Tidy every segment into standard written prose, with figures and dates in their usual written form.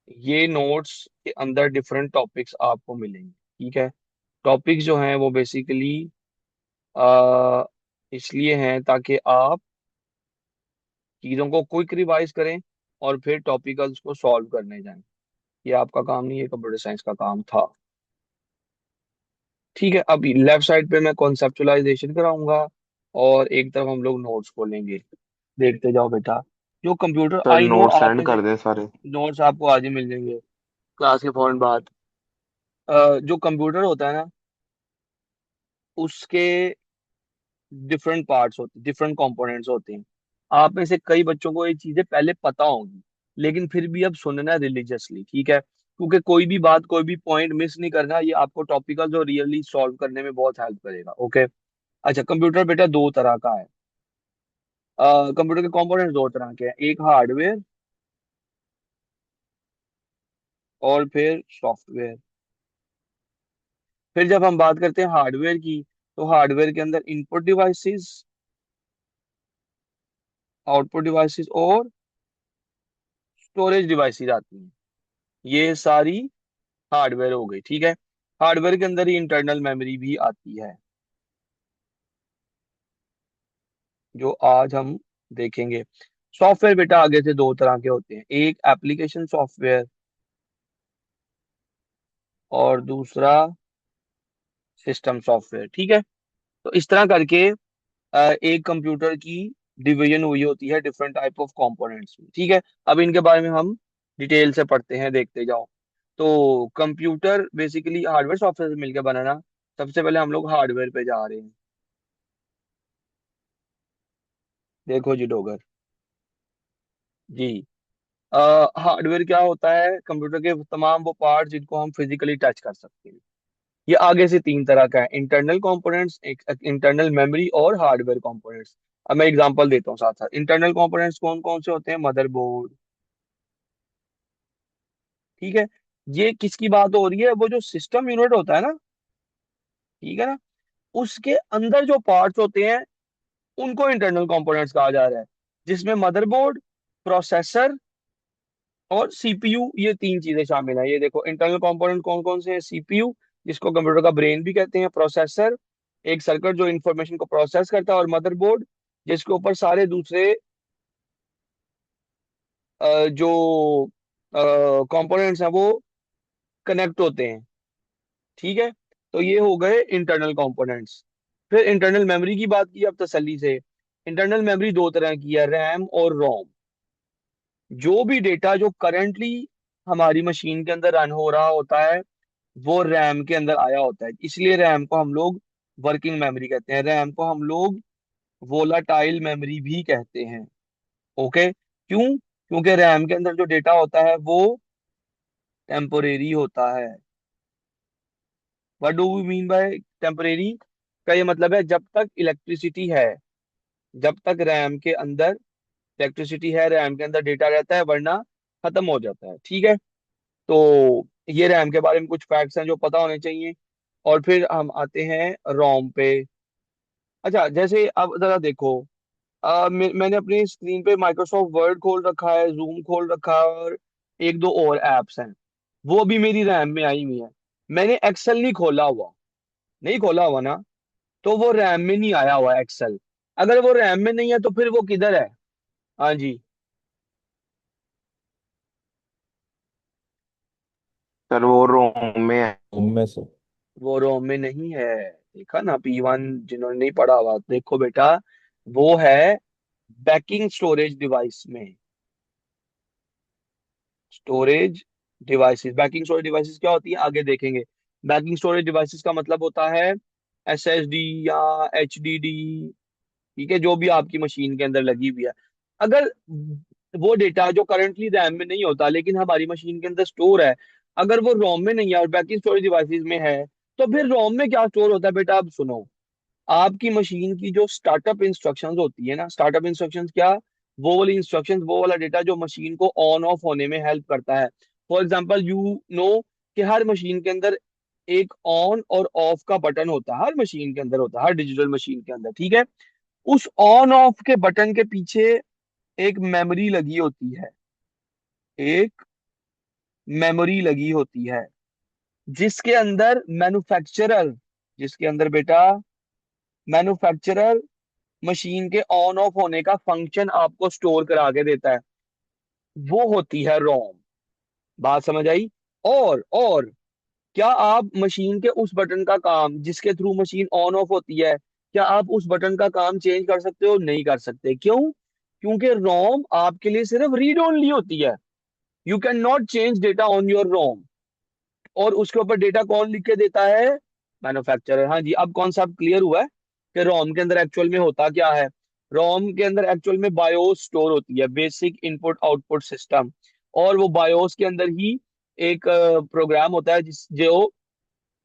ये नोट्स के अंदर डिफरेंट टॉपिक्स आपको मिलेंगे। ठीक है। टॉपिक्स जो हैं वो बेसिकली इसलिए हैं ताकि आप चीज़ों को क्विक रिवाइज करें और फिर टॉपिकल्स को सॉल्व करने जाएं। ये आपका काम नहीं है, कंप्यूटर साइंस का काम था। ठीक है। अभी लेफ्ट साइड पे मैं कॉन्सेप्चुलाइजेशन कराऊंगा और एक तरफ हम लोग नोट्स खोलेंगे। देखते जाओ बेटा। जो computer sir I know note आप सेंड में से कर दें सारे। नोट्स आपको आज ही मिल जाएंगे क्लास के फौरन बाद। जो कंप्यूटर होता है ना, उसके डिफरेंट पार्ट्स होते हैं, डिफरेंट कंपोनेंट्स होते हैं। आप में से कई बच्चों को ये चीजें पहले पता होंगी, लेकिन फिर भी अब सुनना रिलीजियसली। ठीक है, क्योंकि कोई भी बात, कोई भी पॉइंट मिस नहीं करना। ये आपको टॉपिकल जो रियली सॉल्व करने में बहुत हेल्प करेगा। ओके। अच्छा, कंप्यूटर बेटा दो तरह का है। कंप्यूटर के कंपोनेंट्स दो तरह के हैं, एक हार्डवेयर और फिर सॉफ्टवेयर। फिर जब हम बात करते हैं हार्डवेयर की, तो हार्डवेयर के अंदर इनपुट डिवाइसेस, आउटपुट डिवाइसेस और स्टोरेज डिवाइसेस आती हैं। ये सारी हार्डवेयर हो गई। ठीक है। हार्डवेयर के अंदर ही इंटरनल मेमोरी भी आती है, जो आज हम देखेंगे। सॉफ्टवेयर बेटा आगे से दो तरह के होते हैं, एक एप्लीकेशन सॉफ्टवेयर और दूसरा सिस्टम सॉफ्टवेयर। ठीक है। तो इस तरह करके एक कंप्यूटर की डिवीजन हुई होती है डिफरेंट टाइप ऑफ कंपोनेंट्स में। ठीक है। अब इनके बारे में हम डिटेल से पढ़ते हैं, देखते जाओ। तो कंप्यूटर बेसिकली हार्डवेयर सॉफ्टवेयर से मिलकर बनाना। सबसे पहले हम लोग हार्डवेयर पे जा रहे हैं। देखो जी डोगर जी, हार्डवेयर क्या होता है? कंप्यूटर के तमाम वो पार्ट जिनको हम फिजिकली टच कर सकते हैं। ये आगे से तीन तरह का है, इंटरनल कंपोनेंट्स, इंटरनल मेमोरी और हार्डवेयर कंपोनेंट्स। अब मैं एग्जांपल देता हूँ साथ साथ। इंटरनल कंपोनेंट्स कौन कौन से होते हैं? मदरबोर्ड। ठीक है। ये किसकी बात हो रही है? वो जो सिस्टम यूनिट होता है ना, ठीक है ना, उसके अंदर जो पार्ट्स होते हैं उनको इंटरनल कंपोनेंट्स कहा जा रहा है, जिसमें मदरबोर्ड, प्रोसेसर और सीपीयू, ये तीन चीजें शामिल हैं। ये देखो इंटरनल कंपोनेंट कौन कौन से हैं। सीपीयू, जिसको कंप्यूटर का ब्रेन भी कहते हैं। प्रोसेसर, एक सर्किट जो इंफॉर्मेशन को प्रोसेस करता है। और मदरबोर्ड, जिसके ऊपर सारे दूसरे जो कंपोनेंट्स हैं वो कनेक्ट होते हैं। ठीक है। तो ये हो गए इंटरनल कंपोनेंट्स। फिर इंटरनल मेमोरी की बात की अब तसल्ली से। इंटरनल मेमोरी दो तरह की है, रैम और रोम। जो भी डेटा जो करंटली हमारी मशीन के अंदर रन हो रहा होता है, वो रैम के अंदर आया होता है। इसलिए रैम को हम लोग वर्किंग मेमोरी कहते हैं। रैम को हम लोग वोलाटाइल मेमोरी भी कहते हैं। ओके। क्यों? क्योंकि रैम के अंदर जो डेटा होता है वो टेम्पोरेरी होता है। What do we mean by temporary? का ये मतलब है जब तक इलेक्ट्रिसिटी है, जब तक रैम के अंदर इलेक्ट्रिसिटी है, रैम के अंदर डेटा रहता है, वरना खत्म हो जाता है। ठीक है। तो ये रैम के बारे में कुछ फैक्ट्स हैं जो पता होने चाहिए। और फिर हम आते हैं रोम पे। अच्छा, जैसे अब जरा देखो, मैंने अपनी स्क्रीन पे माइक्रोसॉफ्ट वर्ड खोल रखा है, जूम खोल रखा है और एक दो और एप्स हैं, वो भी मेरी रैम में आई हुई है। मैंने एक्सेल नहीं खोला हुआ, नहीं खोला हुआ ना, तो वो रैम में नहीं आया हुआ एक्सेल। अगर वो रैम में नहीं है तो फिर वो किधर है? हाँ जी। सर वो रोम में है। उनमें से। वो रोम में नहीं है। देखा ना, P1 जिन्होंने नहीं पढ़ा हुआ, देखो बेटा, वो है बैकिंग स्टोरेज डिवाइस में। Storage devices, banking storage devices क्या होती है आगे देखेंगे। बैकिंग स्टोरेज डिवाइसेस का मतलब होता है एसएसडी या एचडीडी। ठीक है, जो भी आपकी मशीन के अंदर लगी हुई है। अगर वो डेटा जो करंटली रैम में नहीं होता लेकिन हमारी मशीन के अंदर स्टोर है, अगर वो रोम में नहीं है और बैकिंग स्टोरेज डिवाइसेस में है, तो फिर रोम में क्या स्टोर होता है बेटा? अब सुनो। आपकी मशीन की जो स्टार्टअप इंस्ट्रक्शंस होती है ना, स्टार्टअप इंस्ट्रक्शंस क्या? वो वाली इंस्ट्रक्शंस, वो वाला डेटा जो मशीन को ऑन ऑफ होने में हेल्प करता है। फॉर एग्जांपल यू नो कि हर मशीन के अंदर एक ऑन और ऑफ का बटन होता है, हर मशीन के अंदर होता है, हर डिजिटल मशीन के अंदर। ठीक है। उस ऑन ऑफ के बटन के पीछे एक मेमोरी लगी होती है, एक मेमोरी लगी होती है, जिसके अंदर मैन्युफैक्चरर, जिसके अंदर बेटा मैन्युफैक्चरर मशीन के ऑन ऑफ होने का फंक्शन आपको स्टोर करा के देता है, वो होती है रोम। बात समझ आई? और क्या आप मशीन के उस बटन का काम जिसके थ्रू मशीन ऑन ऑफ होती है, क्या आप उस बटन का काम चेंज कर सकते हो? नहीं कर सकते। क्यों? क्योंकि रोम आपके लिए सिर्फ रीड ओनली होती है। You can not change data on your ROM. और उसके ऊपर डेटा कौन लिख के देता है? मैन्युफैक्चरर। हाँ जी, अब कॉन्सेप्ट क्लियर हुआ है कि रोम के अंदर एक्चुअल में होता क्या है। रोम के अंदर एक्चुअल में बायोस स्टोर होती है, बेसिक इनपुट आउटपुट सिस्टम। और वो बायोस के अंदर ही एक प्रोग्राम होता है जिस जो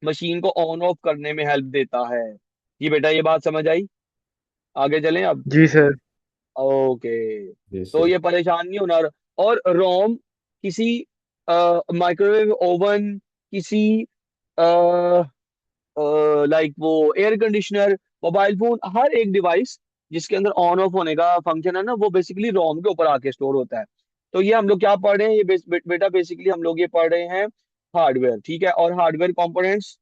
मशीन को ऑन ऑफ करने में हेल्प देता है। जी बेटा, ये बात समझ आई? आगे चलें अब? जी सर। ओके। जी तो सर। ये परेशान नहीं होना। और रोम किसी माइक्रोवेव ओवन, किसी लाइक वो एयर कंडीशनर, मोबाइल फोन, हर एक डिवाइस जिसके अंदर ऑन ऑफ होने का फंक्शन है ना, वो बेसिकली रोम के ऊपर आके स्टोर होता है। तो ये हम लोग क्या पढ़ रहे हैं? ये बेटा बेसिकली हम लोग ये पढ़ रहे हैं हार्डवेयर। ठीक है? और हार्डवेयर कंपोनेंट्स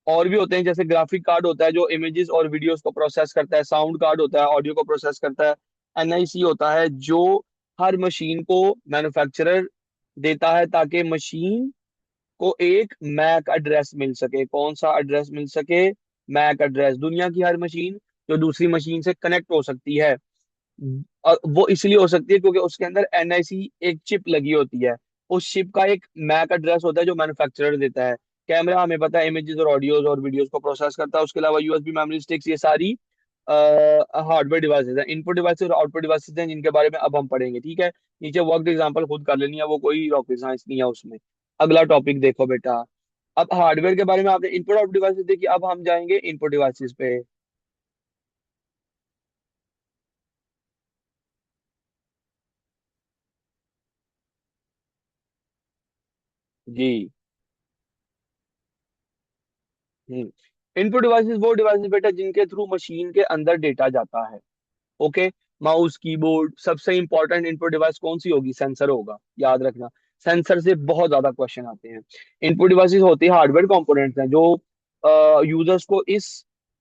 और भी होते हैं, जैसे ग्राफिक कार्ड होता है जो इमेजेस और वीडियोस को प्रोसेस करता है, साउंड कार्ड होता है ऑडियो को प्रोसेस करता है, एनआईसी होता है जो हर मशीन को मैन्युफैक्चरर देता है ताकि मशीन को एक मैक एड्रेस मिल सके। कौन सा एड्रेस मिल सके? MAC address. दुनिया की हर मशीन जो दूसरी मशीन से कनेक्ट हो सकती है, और वो इसलिए हो सकती है क्योंकि उसके अंदर एनआईसी एक चिप लगी होती है। उस चिप का एक मैक एड्रेस होता है जो मैन्युफैक्चरर देता है। कैमरा हमें पता है इमेजेस और ऑडियोज और वीडियोस को प्रोसेस करता है। उसके अलावा यूएसबी मेमोरी स्टिक्स, ये सारी हार्डवेयर डिवाइसेज हैं, इनपुट डिवाइसेज और आउटपुट डिवाइसेज हैं, जिनके बारे में अब हम पढ़ेंगे। ठीक है? नीचे वर्क एग्जांपल खुद कर लेनी है, वो कोई रॉकेट साइंस नहीं है उसमें। अगला टॉपिक देखो बेटा। अब हार्डवेयर के बारे में आपने इनपुट आउटपुट डिवाइसेज देखी, अब हम जाएंगे इनपुट डिवाइसेज पे। जी। इनपुट डिवाइसेस वो डिवाइसेस बेटा जिनके थ्रू मशीन के अंदर डेटा जाता है। ओके? माउस, कीबोर्ड, सबसे इंपॉर्टेंट इनपुट डिवाइस कौन सी होगी? सेंसर होगा, याद रखना। सेंसर से बहुत ज्यादा क्वेश्चन आते हैं। इनपुट डिवाइसेस होती है हार्डवेयर कंपोनेंट्स हैं जो यूजर्स को इस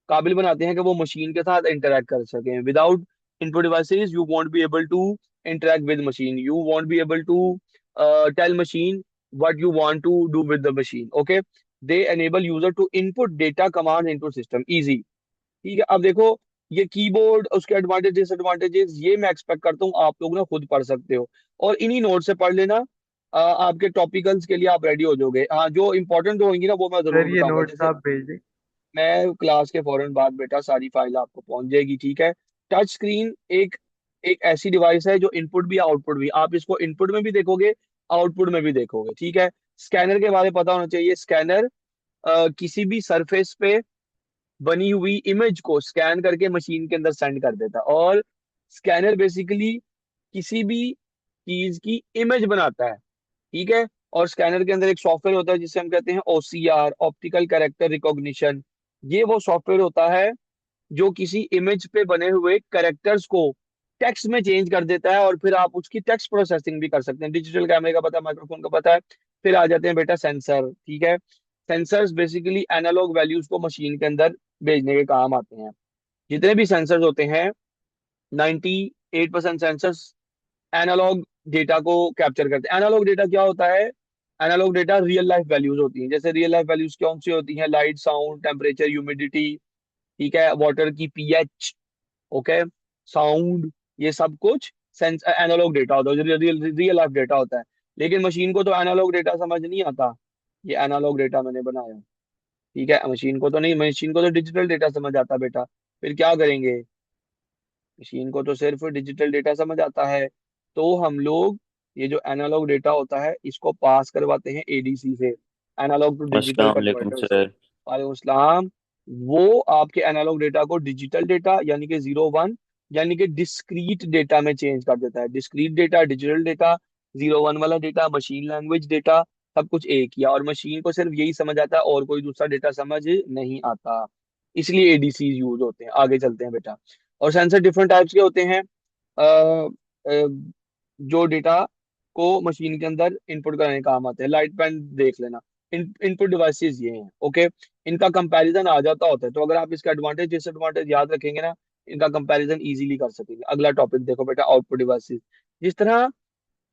काबिल बनाते हैं कि वो मशीन के साथ इंटरेक्ट कर सकें। Without input devices you won't be able to interact with machine, you won't be able to tell machine what you want to do with the machine. Okay? They enable user to input data commands into system easy. ठीक है? अब देखो, ये keyboard, उसके advantage disadvantages ये मैं expect करता हूँ आप लोग ना खुद पढ़ सकते हो, और इन्हीं नोट से पढ़ लेना। आपके टॉपिकल्स के लिए आप रेडी हो जाओगे। हाँ, जो इंपॉर्टेंट होंगी ना वो मैं सर जरूर ये बताऊंगा। नोट्स जैसे आप भेज दें। मैं क्लास के फौरन बाद बेटा सारी फाइल आपको पहुंच जाएगी। ठीक है? टच स्क्रीन एक एक ऐसी डिवाइस है जो इनपुट भी आउटपुट भी, आप इसको इनपुट में भी देखोगे, आउटपुट में भी देखोगे। ठीक है? स्कैनर के बारे में पता होना चाहिए। स्कैनर किसी भी सरफेस पे बनी हुई इमेज को स्कैन करके मशीन के अंदर सेंड कर देता है। और स्कैनर बेसिकली किसी भी चीज की इमेज बनाता है। ठीक है? और स्कैनर के अंदर एक सॉफ्टवेयर होता है जिसे हम कहते हैं ओसीआर, ऑप्टिकल कैरेक्टर रिकॉग्निशन। ये वो सॉफ्टवेयर होता है जो किसी इमेज पे बने हुए कैरेक्टर्स को टेक्स्ट में चेंज कर देता है, और फिर आप उसकी टेक्स्ट प्रोसेसिंग भी कर सकते हैं। डिजिटल कैमरे का पता है, माइक्रोफोन का पता है। फिर आ जाते हैं बेटा सेंसर। ठीक है? सेंसर्स बेसिकली एनालॉग वैल्यूज को मशीन के अंदर भेजने के काम आते हैं। जितने भी सेंसर्स होते हैं, 98% सेंसर्स एनालॉग डेटा को कैप्चर करते हैं। एनालॉग डेटा क्या होता है? Analog data real life values होती हैं। जैसे रियल लाइफ वैल्यूज कौन सी होती हैं? Light, sound, temperature, humidity. ठीक है? वाटर की पीएच। ओके? साउंड, ये सब कुछ सेंस एनालॉग डेटा होता है, जो रियल लाइफ डेटा होता है। लेकिन मशीन को तो एनालॉग डेटा समझ नहीं आता। ये एनालॉग डेटा मैंने बनाया। ठीक है? मशीन को तो नहीं, मशीन को तो डिजिटल डेटा समझ आता बेटा। फिर क्या करेंगे? मशीन को तो सिर्फ डिजिटल डेटा समझ आता है। तो हम लोग ये जो एनालॉग डेटा होता है इसको पास करवाते हैं एडीसी से, एनालॉग टू डिजिटल अस्सलाम वालेकुम कन्वर्टर से। सर। वालेकुम सलाम। वो आपके एनालॉग डेटा को डिजिटल डेटा यानी कि 01 यानी कि डिस्क्रीट डेटा में चेंज कर देता है। डिस्क्रीट डेटा, डिजिटल डेटा, 01 वाला डेटा, मशीन लैंग्वेज डेटा, सब कुछ एक ही है। और मशीन को सिर्फ यही समझ आता है और कोई दूसरा डेटा समझ नहीं आता। इसलिए एडीसी यूज होते हैं। आगे चलते हैं बेटा। और सेंसर डिफरेंट टाइप्स के होते हैं। अ, अ, जो डेटा को मशीन के अंदर इनपुट कराने का काम आते हैं। लाइट पेन देख लेना। इनपुट डिवाइसेस ये हैं, ओके। इनका कंपैरिजन आ जाता होता है, तो अगर आप इसका एडवांटेज डिसएडवांटेज याद रखेंगे ना, इनका कंपैरिजन इजीली कर सकेंगे। अगला टॉपिक देखो बेटा, आउटपुट डिवाइसेस। जिस तरह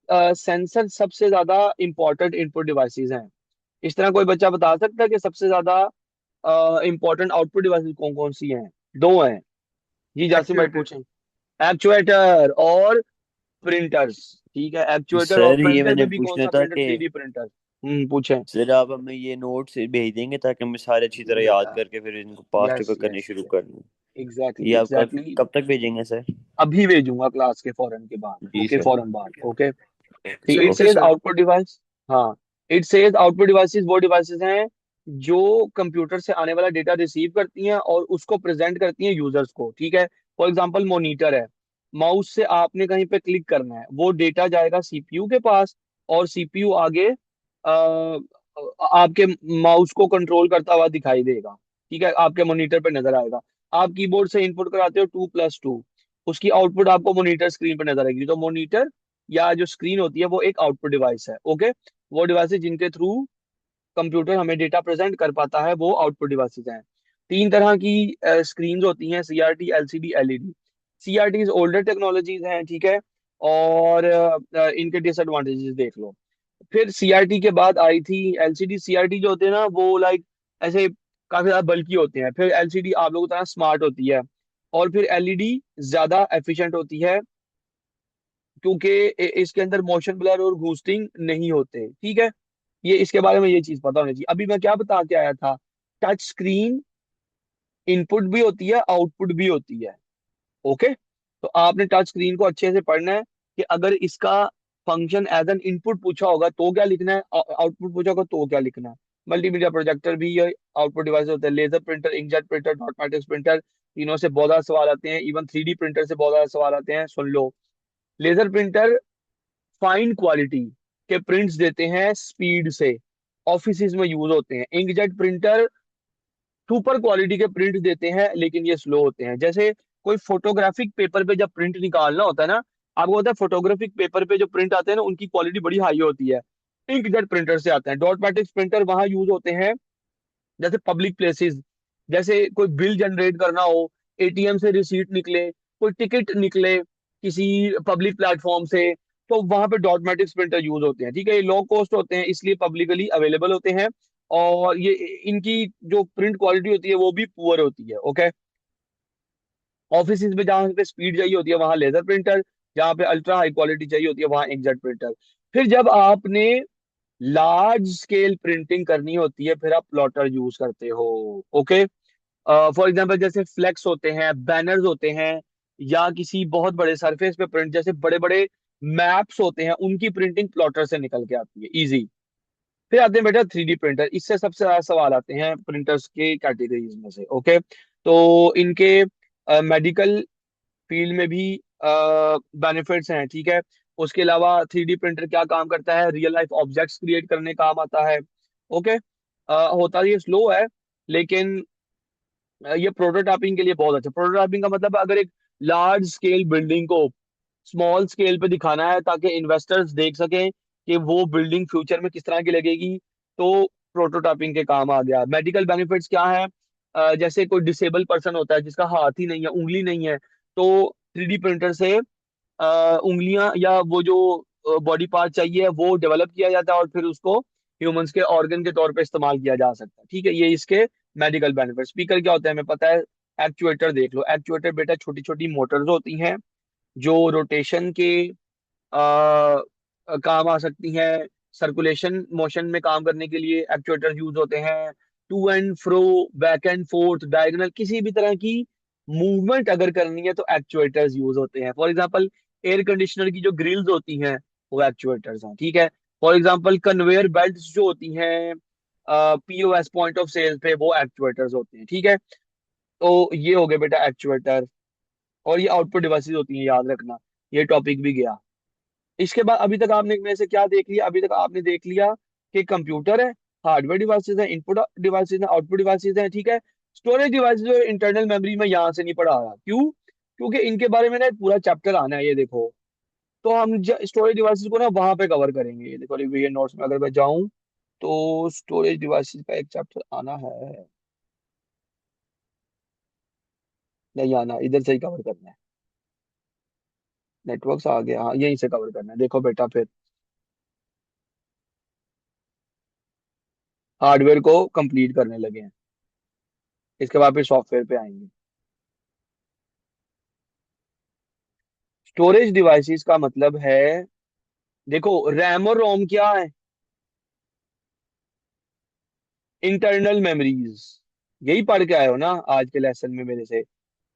सेंसर सबसे ज्यादा इंपॉर्टेंट इनपुट डिवाइसेस हैं, इस तरह कोई बच्चा बता सकता है कि सबसे ज्यादा इंपॉर्टेंट आउटपुट डिवाइसेस कौन कौन सी हैं? दो हैं। जी जासिम भाई एक्चुएटर। पूछें। एक्चुएटर और प्रिंटर्स। ठीक है, एक्चुएटर और सर ये प्रिंटर मैंने में भी कौन पूछना सा था प्रिंटर? कि 3D प्रिंटर। पूछें। सर आप हमें ये नोट्स भेज देंगे ताकि हम सारे अच्छी तरह जी याद बेटा। करके फिर इनको पास्ट यस पे करने यस शुरू यस। कर दें। एग्जैक्टली ये आप कब एग्जैक्टली। कब तक भेजेंगे सर? अभी भेजूंगा क्लास के फौरन के बाद, जी ओके, सर। फौरन बाद, ओके। तो ठीक इट है सेज सर। Output device. हाँ, इट सेज आउटपुट डिवाइसेस वो डिवाइसेस हैं जो कंप्यूटर से आने वाला डेटा रिसीव करती हैं और उसको प्रेजेंट करती हैं यूजर्स को, ठीक है। फॉर एग्जांपल मॉनिटर है। माउस से आपने कहीं पे क्लिक करना है, वो डेटा जाएगा सीपीयू के पास, और सीपीयू आगे आपके माउस को कंट्रोल करता हुआ दिखाई देगा, ठीक है, आपके मॉनिटर पे नजर आएगा। आप कीबोर्ड से इनपुट कराते हो 2+2, उसकी आउटपुट आपको मॉनिटर स्क्रीन पे नजर आएगी। तो मॉनिटर या जो स्क्रीन होती है वो एक आउटपुट डिवाइस है, ओके। वो डिवाइसेस जिनके थ्रू कंप्यूटर हमें डेटा प्रेजेंट कर पाता है वो आउटपुट डिवाइसेस हैं। तीन तरह की स्क्रीन होती हैं, CRT, LCD, LED. CRT older technologies हैं, ठीक है। और इनके डिसएडवांटेजेस देख लो। फिर सीआरटी के बाद आई थी एलसीडी। सीआरटी जो होते हैं ना वो लाइक ऐसे काफी ज्यादा बल्की होते हैं। फिर एलसीडी आप लोगों की तरह स्मार्ट होती है। और फिर एलईडी ज्यादा एफिशिएंट होती है, क्योंकि इसके अंदर मोशन ब्लर और घूस्टिंग नहीं होते, ठीक है। ये इसके बारे में ये चीज पता होनी चाहिए। अभी मैं क्या बता के आया था? टच स्क्रीन इनपुट भी होती है, आउटपुट भी होती है, ओके। तो आपने टच स्क्रीन को अच्छे से पढ़ना है कि अगर इसका फंक्शन एज एन इनपुट पूछा होगा तो क्या लिखना है, आउटपुट पूछा होगा तो क्या लिखना है। मल्टीमीडिया प्रोजेक्टर भी ये आउटपुट डिवाइस होता है। Laser printer, inkjet printer, dot matrix printer, तीनों से बहुत ज्यादा सवाल आते हैं। इवन 3D प्रिंटर से बहुत ज्यादा सवाल आते हैं, सुन लो। लेजर प्रिंटर फाइन क्वालिटी के प्रिंट्स देते हैं स्पीड से, ऑफिस में यूज होते हैं। इंकजेट प्रिंटर सुपर क्वालिटी के प्रिंट देते हैं लेकिन ये स्लो होते हैं। जैसे कोई फोटोग्राफिक पेपर पे जब प्रिंट निकालना होता है ना, आपको पता है फोटोग्राफिक पेपर पे जो प्रिंट आते हैं ना उनकी क्वालिटी बड़ी हाई होती है। इंकजेट प्रिंटर से आते हैं। डॉट मैट्रिक्स प्रिंटर वहां यूज होते हैं जैसे पब्लिक प्लेसेस, जैसे कोई बिल जनरेट करना हो, एटीएम से रिसीट निकले, कोई टिकट निकले किसी पब्लिक प्लेटफॉर्म से, तो वहां पे डॉट मैट्रिक्स प्रिंटर यूज होते हैं, ठीक है। ये लो कॉस्ट होते हैं इसलिए पब्लिकली अवेलेबल होते हैं। और ये इनकी जो प्रिंट क्वालिटी होती है वो भी पुअर होती है, ओके। ऑफिस में जहाँ पे स्पीड चाहिए होती है वहां लेजर प्रिंटर, जहाँ पे अल्ट्रा हाई क्वालिटी चाहिए होती है वहां इंकजेट प्रिंटर। फिर जब आपने लार्ज स्केल प्रिंटिंग करनी होती है फिर आप प्लॉटर यूज करते हो, ओके। फॉर एग्जाम्पल जैसे फ्लेक्स होते हैं, बैनर्स होते हैं, या किसी बहुत बड़े सरफेस पे प्रिंट, जैसे बड़े बड़े मैप्स होते हैं, उनकी प्रिंटिंग प्लॉटर से निकल के आती है, इजी। फिर आते हैं बेटा 3D प्रिंटर। इससे सबसे ज्यादा सवाल आते हैं प्रिंटर्स के कैटेगरीज में से, ओके। तो इनके मेडिकल फील्ड में भी बेनिफिट्स हैं, ठीक है। उसके अलावा 3D प्रिंटर क्या काम करता है? रियल लाइफ ऑब्जेक्ट्स क्रिएट करने काम आता है, ओके। होता ये स्लो है, लेकिन ये प्रोटोटाइपिंग के लिए बहुत अच्छा। प्रोटोटाइपिंग का मतलब है अगर एक लार्ज स्केल बिल्डिंग को स्मॉल स्केल पे दिखाना है ताकि इन्वेस्टर्स देख सकें कि वो बिल्डिंग फ्यूचर में किस तरह की लगेगी, तो प्रोटोटाइपिंग के काम आ गया। मेडिकल बेनिफिट्स क्या है? जैसे कोई डिसेबल पर्सन होता है जिसका हाथ ही नहीं है, उंगली नहीं है, तो 3D प्रिंटर से उंगलियां या वो जो बॉडी पार्ट चाहिए वो डेवलप किया जाता है और फिर उसको ह्यूमंस के ऑर्गन के तौर पे इस्तेमाल किया जा सकता है, ठीक है। ये इसके मेडिकल बेनिफिट। स्पीकर क्या होता है हमें पता है। एक्चुएटर देख लो। एक्चुएटर बेटा छोटी छोटी मोटर्स होती हैं जो रोटेशन के काम आ सकती हैं। सर्कुलेशन मोशन में काम करने के लिए एक्चुएटर यूज होते हैं। To and fro, back and forth, diagonal, किसी भी तरह की मूवमेंट अगर करनी है तो एक्चुएटर्स यूज होते हैं। फॉर एग्जांपल एयर कंडीशनर की जो ग्रिल्स होती हैं वो एक्चुएटर्स हैं, ठीक है। फॉर एग्जांपल कन्वेयर बेल्ट्स जो होती हैं पीओएस, पॉइंट ऑफ सेल पे, वो एक्चुएटर्स होते हैं, ठीक है। तो ये हो गए बेटा एक्चुएटर। और ये आउटपुट डिवाइसेस होती हैं, याद रखना। ये टॉपिक भी गया। इसके बाद अभी तक आपने में से क्या देख लिया? अभी तक आपने देख लिया कि कंप्यूटर है, हार्डवेयर डिवाइसेस है, इनपुट डिवाइसेस है, आउटपुट डिवाइसेस है, ठीक है। स्टोरेज डिवाइसेस और इंटरनल मेमोरी में यहाँ से नहीं पढ़ा रहा। क्यों? क्योंकि इनके बारे में ना एक पूरा चैप्टर आना है, ये देखो। तो हम स्टोरेज डिवाइसेस को ना वहां पे कवर करेंगे। ये देखो रिवीजन नोट्स में अगर मैं जाऊं तो स्टोरेज डिवाइसेस का एक चैप्टर आना है, नहीं आना, इधर से ही कवर करना है। नेटवर्क्स आ गया, हाँ यहीं से कवर करना है। देखो बेटा फिर हार्डवेयर को कंप्लीट करने लगे हैं, इसके बाद फिर सॉफ्टवेयर पे आएंगे। स्टोरेज डिवाइसेस का मतलब है, देखो रैम और रोम क्या है, इंटरनल मेमोरीज। यही पढ़ के आए हो ना आज के लेसन में मेरे से।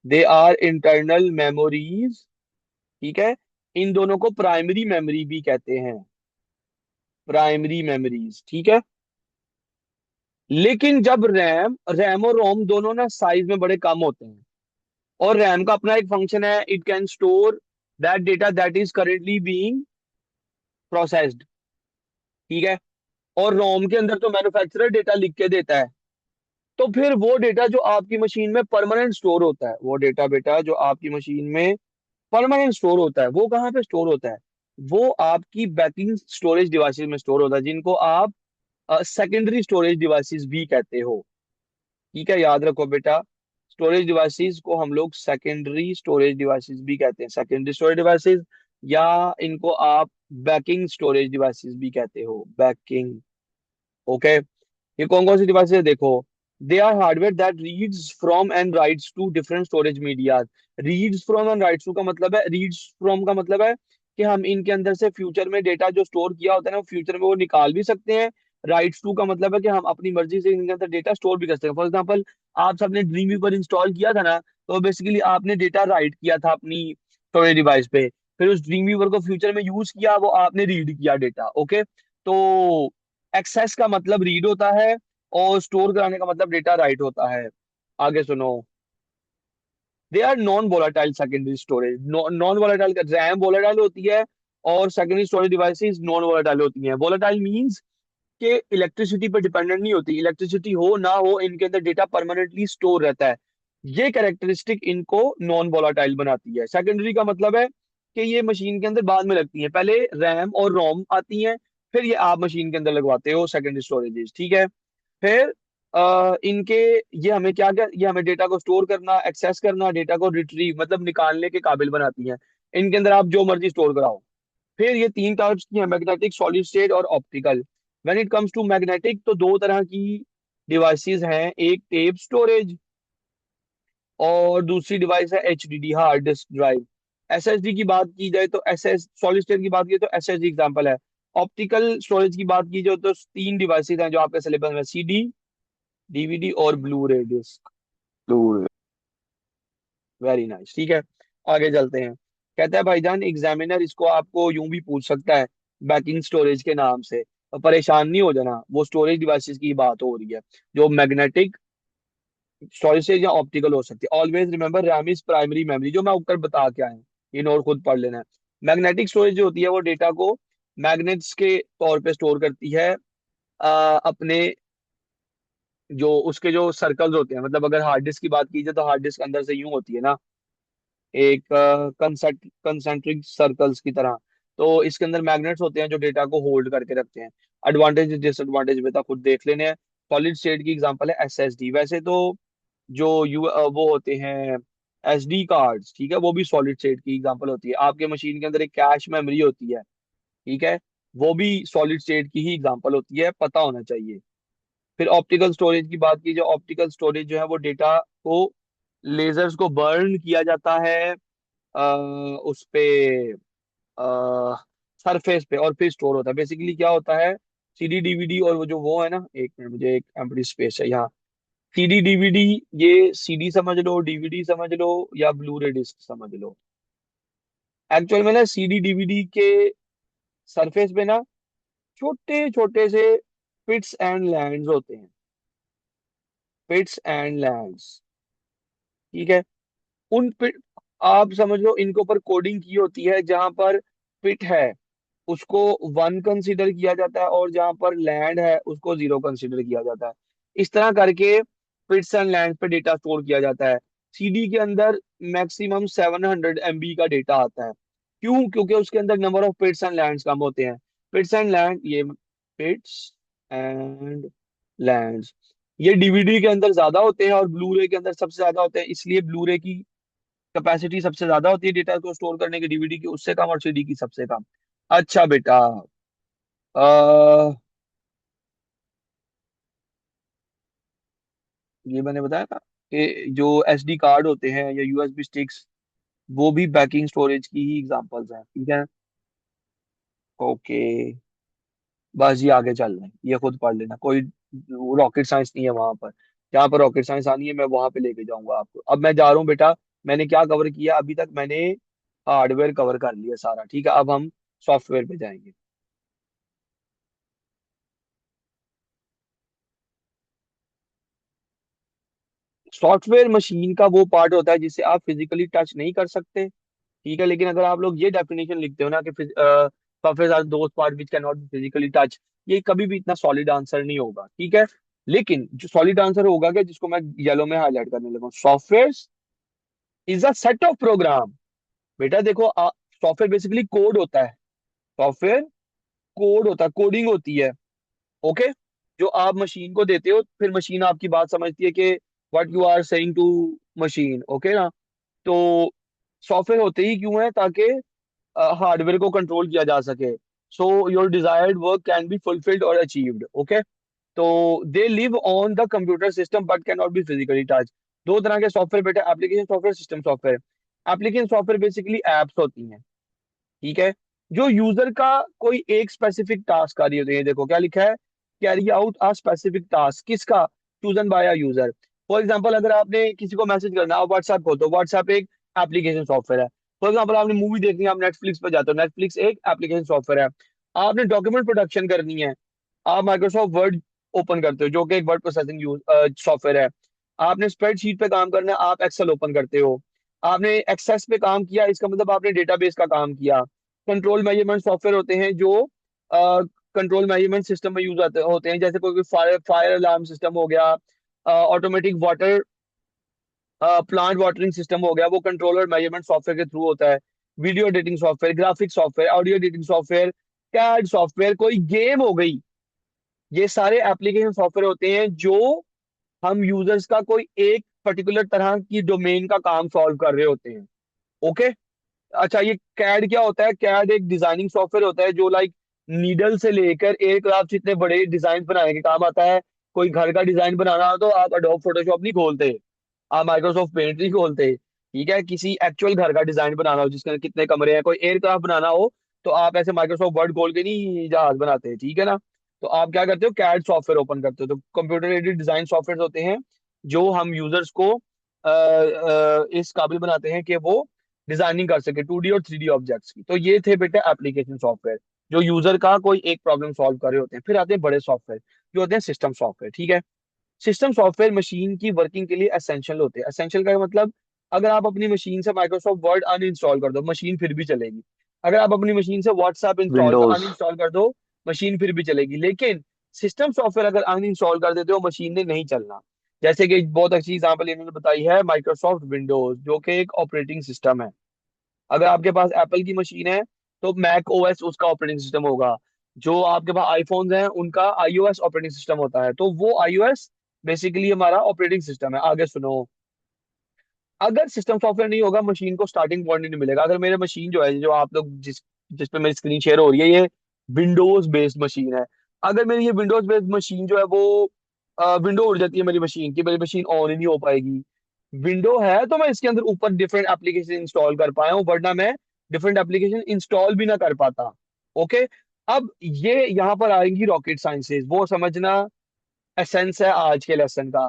दे आर इंटरनल मेमोरीज, ठीक है। इन दोनों को प्राइमरी मेमोरी भी कहते हैं, प्राइमरी मेमोरीज, ठीक है। लेकिन जब रैम रैम और रोम दोनों ना साइज में बड़े कम होते हैं, और रैम का अपना एक फंक्शन है, it can store that data that is currently being processed, ठीक है। और रोम के अंदर तो मैन्युफैक्चरर डेटा लिख के देता है। तो फिर वो डेटा जो आपकी मशीन में परमानेंट स्टोर होता है, वो डेटा बेटा जो आपकी मशीन में परमानेंट स्टोर होता है, वो कहाँ पे स्टोर होता है? वो आपकी बैकिंग स्टोरेज डिवाइसेस में स्टोर होता है, जिनको आप सेकेंडरी स्टोरेज डिवाइसेस भी कहते हो, ठीक है। याद रखो बेटा, स्टोरेज डिवाइसेस को हम लोग सेकेंडरी स्टोरेज डिवाइसेस भी कहते हैं, सेकेंडरी स्टोरेज डिवाइसेस, या इनको आप बैकिंग स्टोरेज डिवाइसेस भी कहते हो, बैकिंग, ओके। ये कौन कौन सी डिवाइसेस है देखो, they are hardware that reads from and writes to different storage media. Reads from and writes to का मतलब है, रीड्स फ्रॉम का मतलब है कि हम इनके अंदर से फ्यूचर में डेटा जो स्टोर किया होता है ना, फ्यूचर में वो निकाल भी सकते हैं। राइट्स टू का मतलब है कि हम अपनी मर्जी से इनके अंदर डेटा स्टोर भी कर सकते हैं। फॉर एग्जाम्पल, आप सबने ड्रीम वीवर इंस्टॉल किया था ना, तो बेसिकली आपने डेटा राइट किया था अपनी स्टोरेज डिवाइस पे, फिर उस ड्रीम वीवर को फ्यूचर में यूज किया, वो आपने रीड किया डेटा, ओके। तो एक्सेस का मतलब रीड होता है, और स्टोर कराने का मतलब डेटा राइट होता है। आगे सुनो, they are non volatile secondary storage. Non volatile का रैम वोलाटाइल होती है, और secondary storage devices non volatile होती हैं। वोलाटाइल मींस के इलेक्ट्रिसिटी पर डिपेंडेंट नहीं होती, इलेक्ट्रिसिटी हो ना हो इनके अंदर डेटा परमानेंटली स्टोर रहता है। ये कैरेक्टरिस्टिक इनको नॉन वोलाटाइल बनाती है। सेकेंडरी का मतलब है कि ये मशीन के अंदर बाद में लगती है, पहले रैम और रोम आती हैं, फिर ये आप मशीन के अंदर लगवाते हो सेकेंडरी स्टोरेजेस, ठीक है। फिर इनके, ये हमें क्या क्या, ये हमें डेटा को स्टोर करना, एक्सेस करना, डेटा को रिट्रीव मतलब निकालने के काबिल बनाती हैं। इनके अंदर आप जो मर्जी स्टोर कराओ। फिर ये तीन टाइप्स की है, मैग्नेटिक, सॉलिड स्टेट और optical. When it comes to magnetic, तो दो तरह की डिवाइसेस हैं, एक टेप स्टोरेज और दूसरी डिवाइस है HDD, hard disk drive. SSD की बात की जाए तो एसएस, सॉलिड स्टेट की बात की जाए तो एसएसडी एग्जांपल है। ऑप्टिकल स्टोरेज की बात की जाए तो तीन डिवाइसेस हैं जो आपके सिलेबस में, सीडी, डीवीडी और ब्लू रे डिस्क। दूर। वेरी नाइस, ठीक है। आगे चलते हैं। कहता है भाईजान एग्जामिनर इसको आपको यूं भी पूछ सकता है बैकिंग स्टोरेज के नाम से, तो परेशान नहीं हो जाना, वो स्टोरेज डिवाइसेस की बात हो रही है, जो मैग्नेटिक स्टोरेज या ऑप्टिकल हो सकती है। Always remember RAM is primary memory, जो मैं ऊपर बता के आया हूं, ये नोट खुद पढ़ लेना है। मैग्नेटिक स्टोरेज जो होती है वो डेटा को मैग्नेट्स के तौर पे स्टोर करती है, अपने जो उसके जो सर्कल्स होते हैं, मतलब अगर हार्ड डिस्क की बात की जाए तो हार्ड डिस्क अंदर से यूं होती है ना, एक कंसेंट्रिक सर्कल्स की तरह। तो इसके अंदर मैग्नेट्स होते हैं जो डेटा को होल्ड करके रखते हैं। एडवांटेज डिसएडवांटेज बेटा खुद देख लेने हैं। सॉलिड स्टेट की एग्जांपल है एसएसडी। वैसे तो जो वो होते हैं एसडी कार्ड्स, ठीक है, वो भी सॉलिड स्टेट की एग्जांपल होती है। आपके मशीन के अंदर एक कैश मेमोरी होती है, ठीक है, वो भी सॉलिड स्टेट की ही एग्जांपल होती है, पता होना चाहिए। फिर ऑप्टिकल स्टोरेज की बात की, जो ऑप्टिकल स्टोरेज जो है वो डेटा को, लेजर्स को बर्न किया जाता है उस पे, सरफेस पे, और फिर स्टोर होता है। बेसिकली क्या होता है, सीडी डीवीडी और वो है ना, एक मिनट मुझे एक एम्प्टी स्पेस है यहाँ। सीडी डीवीडी, ये सीडी समझ लो, डीवीडी समझ लो, या ब्लू रे डिस्क समझ लो। एक्चुअल में ना सीडी डीवीडी के सरफेस पे ना छोटे छोटे से पिट्स एंड लैंड्स होते हैं, पिट्स एंड लैंड्स, ठीक है। उन पिट, आप समझ लो इनके ऊपर कोडिंग की होती है, जहां पर पिट है उसको वन कंसीडर किया जाता है, और जहां पर लैंड है उसको जीरो कंसीडर किया जाता है। इस तरह करके पिट्स एंड लैंड पे डेटा स्टोर किया जाता है। सीडी के अंदर मैक्सिमम 700 MB का डेटा आता है, क्यों? क्योंकि उसके अंदर नंबर ऑफ पिट्स एंड लैंड्स कम होते हैं। पिट्स एंड लैंड, ये पिट्स एंड लैंड्स ये डीवीडी के अंदर ज्यादा होते हैं और ब्लू रे के अंदर सबसे ज्यादा होते हैं, इसलिए ब्लू रे की कैपेसिटी सबसे ज्यादा होती है डेटा को स्टोर करने की, डीवीडी की उससे कम और सीडी की सबसे कम। अच्छा बेटा, आ, ये मैंने बताया था कि जो एसडी कार्ड होते हैं या यूएसबी स्टिक्स, वो भी बैकिंग स्टोरेज की ही एग्जांपल्स हैं, ठीक है। ओके, बस जी आगे चल रहे हैं, ये खुद पढ़ लेना, कोई रॉकेट साइंस नहीं है वहां पर। जहाँ पर रॉकेट साइंस आनी है मैं वहां पे लेके जाऊंगा आपको। अब मैं जा रहा हूँ बेटा, मैंने क्या कवर किया अभी तक? मैंने हार्डवेयर कवर कर लिया सारा, ठीक है। अब हम सॉफ्टवेयर पे जाएंगे। सॉफ्टवेयर मशीन का वो पार्ट होता है जिसे आप फिजिकली टच नहीं कर सकते, ठीक है। लेकिन अगर आप लोग ये डेफिनेशन लिखते हो ना कि software are those part which can not be physically touch, ये कभी भी इतना सॉलिड आंसर नहीं होगा, ठीक है। लेकिन जो सॉलिड आंसर होगा क्या, जिसको मैं येलो में हाईलाइट करने लगा, software is a set of program. बेटा देखो, सॉफ्टवेयर बेसिकली कोड होता है। सॉफ्टवेयर कोड होता है, कोडिंग होती है, ओके। जो आप मशीन को देते हो, फिर मशीन आपकी बात समझती है कि what you are saying to machine, okay ना। तो सॉफ्टवेयर होते ही क्यों है? ताकि हार्डवेयर को कंट्रोल किया जा सके, so your desired work can be fulfilled और अचीव्ड, ओके। तो they live on the computer system but can not be physically touch. दो तरह के सॉफ्टवेयर बेटा, application software, system software. Application software basically apps होती हैं, ठीक है, जो यूजर का कोई एक स्पेसिफिक टास्क कर रही होती है। देखो क्या लिखा है, carry out a specific task, किसका? Chosen by a user. For example अगर आपने किसी को मैसेज करना, आप व्हाट्सएप खोलते हो, व्हाट्सएप एक एप्लीकेशन सॉफ्टवेयर है। फॉर एग्जांपल आपने मूवी देखनी है, आप नेटफ्लिक्स पे जाते हो, नेटफ्लिक्स एक एप्लीकेशन सॉफ्टवेयर है। आपने डॉक्यूमेंट प्रोडक्शन करनी है, आप माइक्रोसॉफ्ट वर्ड ओपन करते हो, जो कि एक वर्ड प्रोसेसिंग यूज सॉफ्टवेयर है। आपने स्प्रेडशीट पे काम करना है, आप एक्सेल ओपन करते हो। आपने एक्सेस पे काम किया, इसका मतलब आपने डेटाबेस का काम किया। कंट्रोल मेजरमेंट सॉफ्टवेयर होते हैं जो कंट्रोल मेजरमेंट सिस्टम में यूज होते हैं, जैसे कोई फायर फायर अलार्म सिस्टम हो गया, automatic water plant watering system हो गया, वो कंट्रोलर मेजरमेंट सॉफ्टवेयर के थ्रू होता है। Video editing software, graphic software, audio editing software, CAD software, कोई गेम हो गई, ये सारे एप्लीकेशन सॉफ्टवेयर होते हैं जो हम यूजर्स का कोई एक पर्टिकुलर तरह की डोमेन का काम सॉल्व कर रहे होते हैं, ओके। अच्छा, ये कैड क्या होता है? कैड एक डिजाइनिंग सॉफ्टवेयर होता है जो लाइक नीडल से लेकर एयरक्राफ्ट जितने बड़े डिजाइन बनाने के काम आता है। कोई घर का डिजाइन बनाना हो तो आप अडोब फोटोशॉप नहीं खोलते, आप माइक्रोसॉफ्ट पेंट नहीं खोलते, ठीक है। किसी एक्चुअल घर का डिजाइन बनाना हो जिसके अंदर कितने कमरे हैं, कोई एयरक्राफ्ट बनाना हो, तो आप ऐसे माइक्रोसॉफ्ट वर्ड खोल के नहीं जहाज बनाते, ठीक है ना। तो आप क्या करते हो, कैड सॉफ्टवेयर ओपन करते हो। तो कंप्यूटर एडेड डिजाइन सॉफ्टवेयर होते हैं जो हम यूजर्स को इस काबिल बनाते हैं कि वो डिजाइनिंग कर सके 2D और 3D ऑब्जेक्ट्स की। तो ये थे बेटा एप्लीकेशन सॉफ्टवेयर, जो यूजर का कोई एक प्रॉब्लम सॉल्व कर रहे होते हैं। फिर आते हैं बड़े सॉफ्टवेयर, जो होते हैं सिस्टम सॉफ्टवेयर, ठीक है। सिस्टम सॉफ्टवेयर मशीन की वर्किंग के लिए एसेंशियल होते हैं। एसेंशियल का मतलब, अगर आप अपनी मशीन से माइक्रोसॉफ्ट वर्ड अनइंस्टॉल कर दो, मशीन फिर भी चलेगी। अगर आप अपनी मशीन से व्हाट्सएप इंस्टॉल विंडोज। अनइंस्टॉल कर दो, मशीन फिर भी चलेगी। लेकिन सिस्टम सॉफ्टवेयर अगर अनइंस्टॉल कर देते हो, मशीन ने नहीं चलना। जैसे कि बहुत अच्छी एग्जांपल इन्होंने बताई है, माइक्रोसॉफ्ट विंडोज, जो कि एक ऑपरेटिंग सिस्टम है। अगर आपके पास एप्पल की मशीन है तो मैक ओएस उसका ऑपरेटिंग सिस्टम होगा। जो आपके पास आईफोन्स हैं उनका आईओएस ऑपरेटिंग सिस्टम होता है। तो वो आईओएस बेसिकली हमारा ऑपरेटिंग सिस्टम है। आगे सुनो, अगर सिस्टम सॉफ्टवेयर नहीं होगा, मशीन को स्टार्टिंग पॉइंट नहीं मिलेगा। अगर मेरे मशीन जो है, जो आप लोग जिस पे मेरी स्क्रीन शेयर हो रही है, ये विंडोज बेस्ड मशीन है। अगर मेरी ये विंडोज बेस्ड मशीन जो है वो विंडो उड़ जाती है मेरी मशीन की, मेरी मशीन ऑन ही नहीं हो पाएगी। विंडो है तो मैं इसके अंदर ऊपर डिफरेंट एप्लीकेशन इंस्टॉल कर पाया हूँ, वरना मैं डिफरेंट एप्लीकेशन इंस्टॉल भी ना कर पाता, ओके। अब ये यहाँ पर आएंगी रॉकेट साइंसेज, वो समझना एसेंस है आज के लेसन का,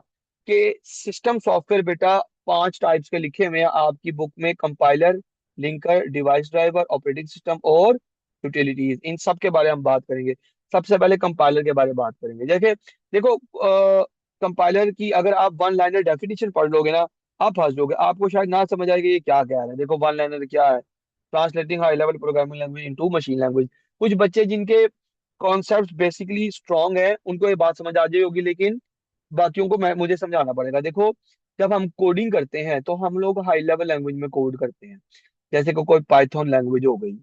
कि सिस्टम सॉफ्टवेयर बेटा पांच टाइप्स के लिखे हुए हैं आपकी बुक में, compiler, linker, device driver, operating system और यूटिलिटीज। इन सब के बारे में हम बात करेंगे। सबसे पहले कंपाइलर के बारे में बात करेंगे। जैसे देखो, कंपाइलर की अगर आप वन लाइनर डेफिनेशन पढ़ लोगे ना, आप फंस जाओगे, आपको शायद ना समझ आएगा ये क्या कह रहा है। देखो वन लाइनर क्या है, translating high level programming language into machine language. कुछ बच्चे जिनके कॉन्सेप्ट बेसिकली स्ट्रांग है उनको ये बात समझ आ जाएगी होगी, लेकिन बाकियों को मैं मुझे समझाना पड़ेगा। देखो, जब हम कोडिंग करते हैं तो हम लोग हाई लेवल लैंग्वेज में कोड करते हैं। जैसे को कोई पाइथन लैंग्वेज हो गई,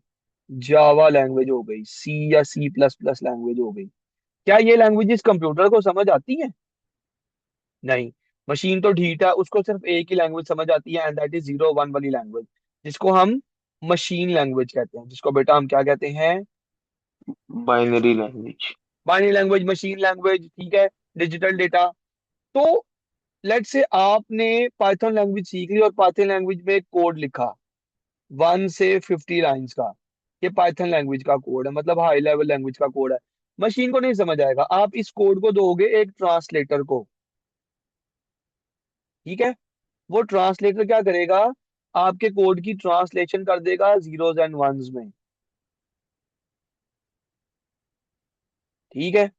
जावा लैंग्वेज हो गई, सी या सी प्लस प्लस लैंग्वेज हो गई। क्या ये लैंग्वेजेस कंप्यूटर को समझ आती हैं? नहीं। मशीन तो ढीठ है, उसको सिर्फ एक ही लैंग्वेज समझ आती है, एंड दैट इज 0 1 वाली लैंग्वेज, जिसको हम मशीन लैंग्वेज कहते हैं, जिसको बेटा हम क्या कहते हैं? Binary language. Binary language, machine language, ठीक है। Digital data. तो लेट्स से आपने पाइथन लैंग्वेज सीख ली और पाइथन लैंग्वेज में एक कोड लिखा 1 से 50 लाइंस का। ये पाइथन लैंग्वेज का कोड है, मतलब हाई लेवल लैंग्वेज का कोड है। मशीन को नहीं समझ आएगा। आप इस कोड को दोगे एक ट्रांसलेटर को, ठीक है। वो ट्रांसलेटर क्या करेगा? आपके कोड की ट्रांसलेशन कर देगा जीरोस एंड वंस में, ठीक है।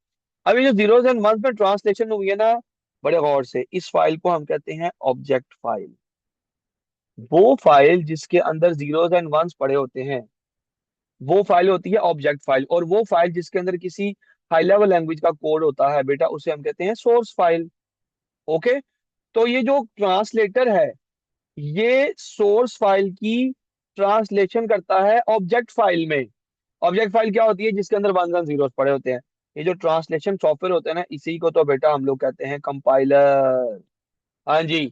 अब ये जो जीरोस एंड वंस में ट्रांसलेशन हुई है ना, बड़े गौर से, इस फाइल को हम कहते हैं ऑब्जेक्ट फाइल। वो फाइल जिसके अंदर जीरोस एंड वंस पड़े होते हैं, वो फाइल होती है ऑब्जेक्ट फाइल। और वो फाइल जिसके अंदर किसी हाई लेवल लैंग्वेज का कोड होता है बेटा, उसे हम कहते हैं सोर्स फाइल। ओके। तो ये जो ट्रांसलेटर है, ये सोर्स फाइल की ट्रांसलेशन करता है ऑब्जेक्ट फाइल में। ऑब्जेक्ट फाइल क्या होती है? जिसके अंदर वंस एंड जीरोस पड़े होते हैं। ये जो ट्रांसलेशन सॉफ्टवेयर होते हैं ना, इसी को तो बेटा हम लोग कहते हैं कंपाइलर। हाँ जी,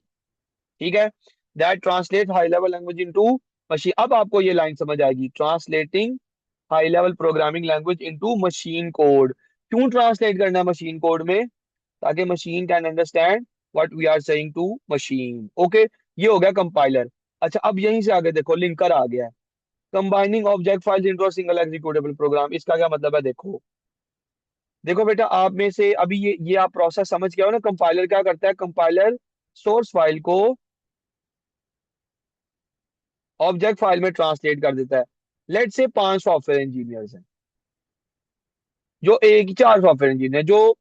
ठीक है। That translate high level language into machine. अब आपको ये लाइन समझ आएगी, translating high level programming language into machine code. क्यों ट्रांसलेट करना है मशीन कोड में? ताकि machine can understand what we are saying to machine. Okay. ये हो गया कंपाइलर। अच्छा, अब यहीं से आगे देखो, लिंकर आ गया है। Combining object files into a single executable program, इसका क्या मतलब है? देखो, देखो बेटा, आप में से अभी ये आप प्रोसेस समझ गए हो ना। कंपाइलर क्या करता है? कंपाइलर सोर्स फाइल को ऑब्जेक्ट फाइल में ट्रांसलेट कर देता है। लेट से 5 सॉफ्टवेयर इंजीनियर्स हैं, जो एक ही 4 सॉफ्टवेयर इंजीनियर जो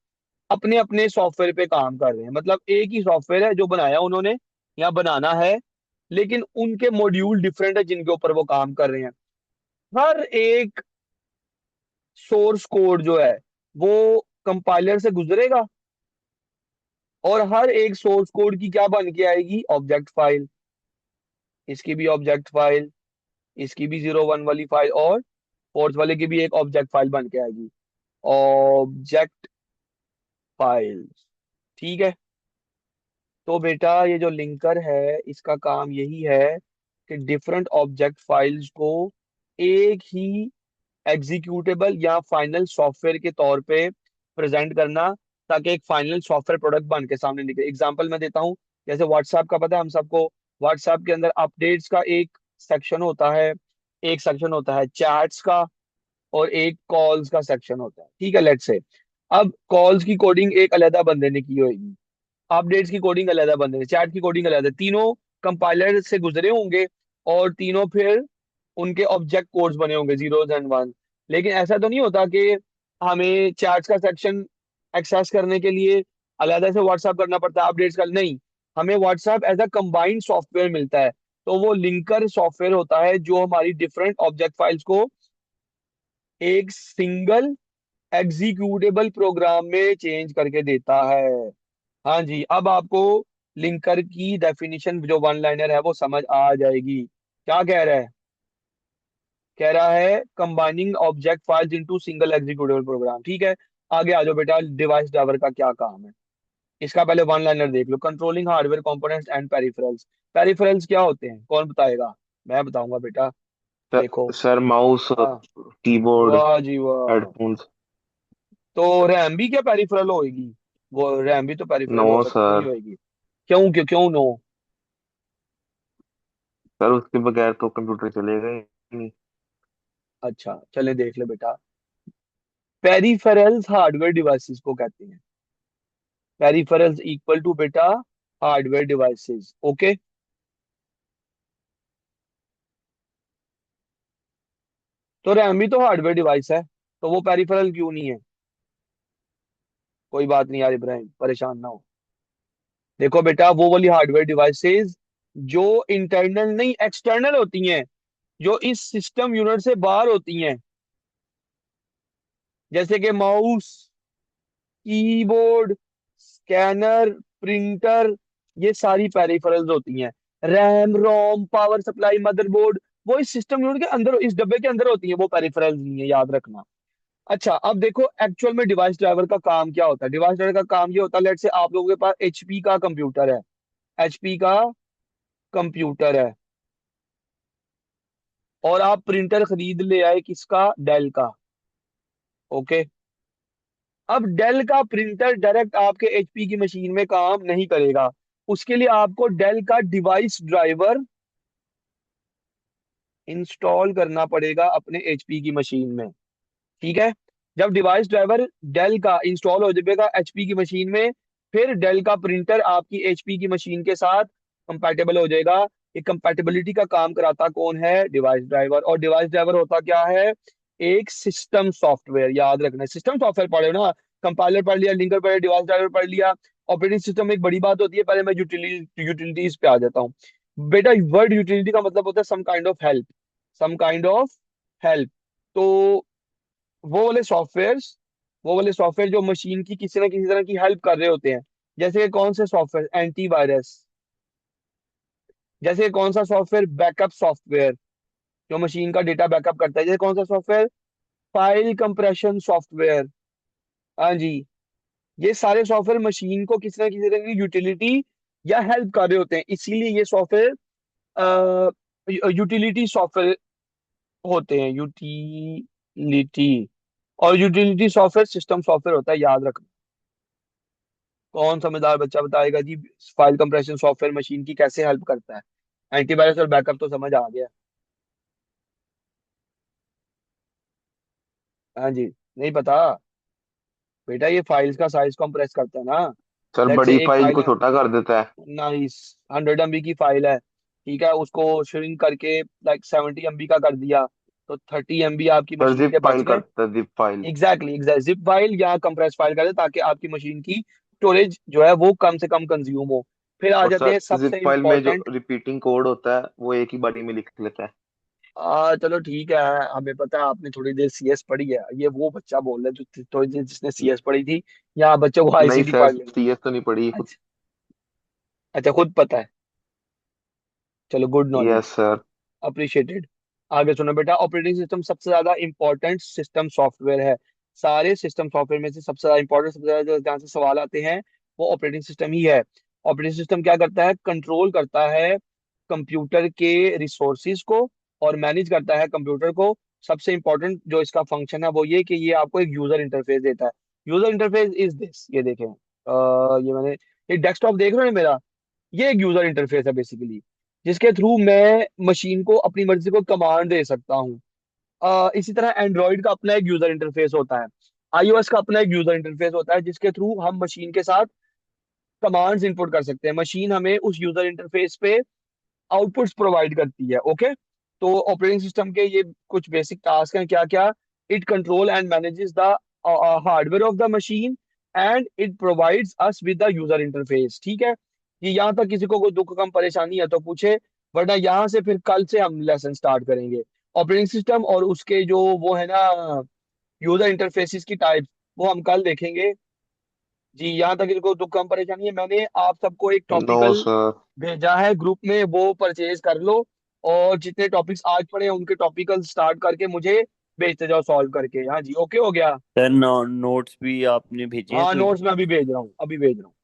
अपने अपने सॉफ्टवेयर पे काम कर रहे हैं, मतलब एक ही सॉफ्टवेयर है जो बनाया उन्होंने या बनाना है, लेकिन उनके मॉड्यूल डिफरेंट है जिनके ऊपर वो काम कर रहे हैं। हर एक सोर्स कोड जो है वो कंपाइलर से गुजरेगा, और हर एक सोर्स कोड की क्या बन के आएगी? Object file. इसकी भी ऑब्जेक्ट फाइल, इसकी भी 0 1 वाली फाइल, और फोर्थ वाले की भी एक ऑब्जेक्ट फाइल बन के आएगी। ऑब्जेक्ट फाइल, ठीक है। तो बेटा ये जो लिंकर है, इसका काम यही है कि डिफरेंट ऑब्जेक्ट फाइल्स को एक ही एग्जीक्यूटेबल या फाइनल सॉफ्टवेयर के तौर पे प्रेजेंट करना, ताकि एक फाइनल सॉफ्टवेयर प्रोडक्ट बन के सामने निकले। एग्जांपल मैं देता हूँ। जैसे व्हाट्सएप का पता है हम सबको। व्हाट्सएप के अंदर अपडेट्स का एक सेक्शन होता है, एक सेक्शन होता है चैट्स का, और एक कॉल्स का सेक्शन होता है, ठीक है। लेट्स से अब कॉल्स की कोडिंग एक अलग बंदे ने की होगी, अपडेट्स की कोडिंग अलग बंदे ने, चैट की कोडिंग अलग है, तीनों कंपाइलर से गुजरे होंगे, और तीनों फिर उनके ऑब्जेक्ट कोड्स बने होंगे जीरोस एंड वन। लेकिन ऐसा तो नहीं होता कि हमें चैट्स का सेक्शन एक्सेस करने के लिए अलग से व्हाट्सएप करना पड़ता है, अपडेट्स का नहीं। हमें WhatsApp as a combined software मिलता है। तो वो लिंकर सॉफ्टवेयर होता है जो हमारी डिफरेंट ऑब्जेक्ट फाइल्स को एक सिंगल एग्जीक्यूटेबल प्रोग्राम में चेंज करके देता है। हाँ जी, अब आपको लिंकर की डेफिनेशन जो वन लाइनर है वो समझ आ जाएगी। क्या कह रहा है? कह रहा है combining object files into single executable program, ठीक है। आगे आ जाओ बेटा, डिवाइस ड्राइवर का क्या काम है? इसका पहले वन लाइनर देख लो। Controlling hardware components and peripherals. Peripherals क्या होते हैं? कौन बताएगा? मैं बताऊंगा बेटा। देखो। सर माउस, हाँ। कीबोर्ड, वाह जी वाह। हेडफोन्स। तो रैम भी क्या पेरिफेरल होएगी? वो रैम भी तो नो पेरिफेरल हो सकती, नहीं सर। होएगी? क्यों क्यों क्यों नो? सर उसके बगैर तो कंप्यूटर चलेगा ही नहीं। अच्छा, चले देख ले बेटा। पेरिफेरल्स हार्डवेयर डिवाइसेस को कहते हैं। पेरिफेरल्स इक्वल टू बेटा हार्डवेयर डिवाइसेस। ओके। तो रैम भी तो हार्डवेयर डिवाइस है, तो वो पेरिफेरल क्यों नहीं है? कोई बात नहीं यार इब्राहिम, परेशान ना हो। देखो बेटा, वो वाली हार्डवेयर डिवाइसेस जो इंटरनल नहीं एक्सटर्नल होती हैं, जो इस सिस्टम यूनिट से बाहर होती हैं, जैसे कि माउस, कीबोर्ड, स्कैनर, प्रिंटर, ये सारी पेरिफेरल्स होती हैं। रैम, रोम, पावर सप्लाई, मदरबोर्ड, वो इस सिस्टम यूनिट के अंदर, इस डब्बे के अंदर होती है, वो पेरिफेरल्स नहीं है, याद रखना। अच्छा, अब देखो एक्चुअल में डिवाइस ड्राइवर का काम क्या होता है। डिवाइस ड्राइवर का काम ये होता है, लेट से आप लोगों के पास एचपी का कंप्यूटर है, एचपी का कंप्यूटर है, और आप प्रिंटर खरीद ले आए किसका, डेल का। ओके, अब डेल का प्रिंटर डायरेक्ट आपके एचपी की मशीन में काम नहीं करेगा, उसके लिए आपको डेल का डिवाइस ड्राइवर इंस्टॉल करना पड़ेगा अपने एचपी की मशीन में। ठीक है, जब डिवाइस ड्राइवर डेल का इंस्टॉल हो जाएगा एचपी की मशीन में, फिर डेल का प्रिंटर आपकी एचपी की मशीन के साथ कंपैटिबल हो जाएगा। ये कंपैटिबिलिटी का काम कराता कौन है, डिवाइस ड्राइवर। और डिवाइस ड्राइवर होता क्या है, एक सिस्टम सॉफ्टवेयर। याद रखना, सिस्टम सॉफ्टवेयर पढ़े हो ना, कंपाइलर पढ़ लिया, लिंकर पढ़ लिया, डिवाइस ड्राइवर पढ़ लिया, ऑपरेटिंग सिस्टम एक बड़ी बात होती है। पहले मैं यूटिलिटीज पे आ जाता हूँ। बेटा वर्ड यूटिलिटी का मतलब होता है some kind of help, some kind of help. तो वो वाले सॉफ्टवेयर्स, वो वाले सॉफ्टवेयर जो मशीन की किसी ना किसी तरह की हेल्प कर रहे होते हैं। जैसे कि कौन से सॉफ्टवेयर, एंटीवायरस। जैसे कि कौन सा सॉफ्टवेयर, बैकअप सॉफ्टवेयर, जो मशीन का डेटा बैकअप करता है। जैसे कौन सा सॉफ्टवेयर, फाइल कंप्रेशन सॉफ्टवेयर। हाँ जी, ये सारे सॉफ्टवेयर मशीन को किसी ना किसी तरह की यूटिलिटी या हेल्प कर रहे होते हैं, इसीलिए ये सॉफ्टवेयर यूटिलिटी सॉफ्टवेयर होते हैं, यूटिलिटी। और यूटिलिटी सॉफ्टवेयर सिस्टम सॉफ्टवेयर होता है, याद रखना। कौन समझदार बच्चा बताएगा जी, फाइल कंप्रेशन सॉफ्टवेयर मशीन की कैसे हेल्प करता है। एंटीवायरस और बैकअप तो समझ आ गया। हाँ जी, नहीं पता। बेटा ये फाइल्स का साइज कंप्रेस करता है ना। सर लेट्स से बड़ी एक फाइल फाइल को है, छोटा कर देता है। नाइस, 100 MB की फाइल है, ठीक है, उसको श्रिंक करके लाइक 70 MB का कर दिया, तो 30 MB आपकी सर मशीन जिप के बच फाइल गए। करता है, zip file. Exactly exact, zip file या कंप्रेस फाइल कर दे, ताकि आपकी मशीन की स्टोरेज जो है वो कम से कम कंज्यूम हो। फिर आ और जाते सर हैं जिप सबसे फाइल में जो इंपॉर्टेंट। रिपीटिंग कोड होता है वो एक ही बारी में लिख लेता है। चलो ठीक है, हमें पता है आपने थोड़ी देर सीएस पढ़ी है, ये वो बच्चा बोल रहा है जो थोड़ी देर जिसने सीएस पढ़ी थी, या बच्चों को नहीं आईसीटी सर, पढ़ लेना। सीएस तो नहीं पढ़ी खुद। अच्छा, अच्छा खुद पता है, चलो good knowledge, yes sir. Appreciated. आगे सुनो बेटा, ऑपरेटिंग सिस्टम सबसे ज्यादा इंपॉर्टेंट सिस्टम सॉफ्टवेयर है। सारे सिस्टम सॉफ्टवेयर में से सबसे ज्यादा इंपॉर्टेंट, सबसे ज्यादा जहाँ से सवाल आते हैं, वो ऑपरेटिंग सिस्टम ही है। ऑपरेटिंग सिस्टम क्या करता है, कंट्रोल करता है कंप्यूटर के रिसोर्सिस को, और मैनेज करता है कंप्यूटर को। सबसे इंपॉर्टेंट जो इसका फंक्शन है वो ये कि ये आपको एक यूजर इंटरफेस देता है। यूजर इंटरफेस इज दिस, ये देखें, ये मैंने, ये डेस्कटॉप देख रहे हो ना मेरा, ये एक यूजर इंटरफेस है बेसिकली, जिसके थ्रू मैं मशीन को अपनी मर्जी को कमांड दे सकता हूँ। इसी तरह एंड्रॉइड का अपना एक यूजर इंटरफेस होता है, आईओएस का अपना एक यूजर इंटरफेस होता है, जिसके थ्रू हम मशीन के साथ कमांड्स इनपुट कर सकते हैं। मशीन हमें उस यूजर इंटरफेस पे आउटपुट्स प्रोवाइड करती है। ओके, तो ऑपरेटिंग सिस्टम के ये कुछ बेसिक टास्क हैं, क्या क्या, it control and manages the hardware of the machine, and it provides us with the user interface. ठीक है, ये यहाँ तक किसी को कोई दुख कम परेशानी है तो पूछे, वरना यहाँ से फिर कल से हम लेसन स्टार्ट करेंगे। ऑपरेटिंग सिस्टम और उसके जो वो है ना यूजर इंटरफेसिस की टाइप, वो हम कल देखेंगे। जी, यहाँ तक किसी को दुख कम परेशानी है, मैंने आप सबको एक नो टॉपिकल सर। भेजा है ग्रुप में, वो परचेज कर लो, और जितने टॉपिक्स आज पढ़े हैं उनके टॉपिकल स्टार्ट करके मुझे भेजते जाओ सॉल्व करके। हाँ जी, ओके हो गया। सर नोट्स भी आपने भेजे हैं हाँ कोई? नोट्स मैं अभी भेज रहा हूँ, अभी भेज रहा हूँ।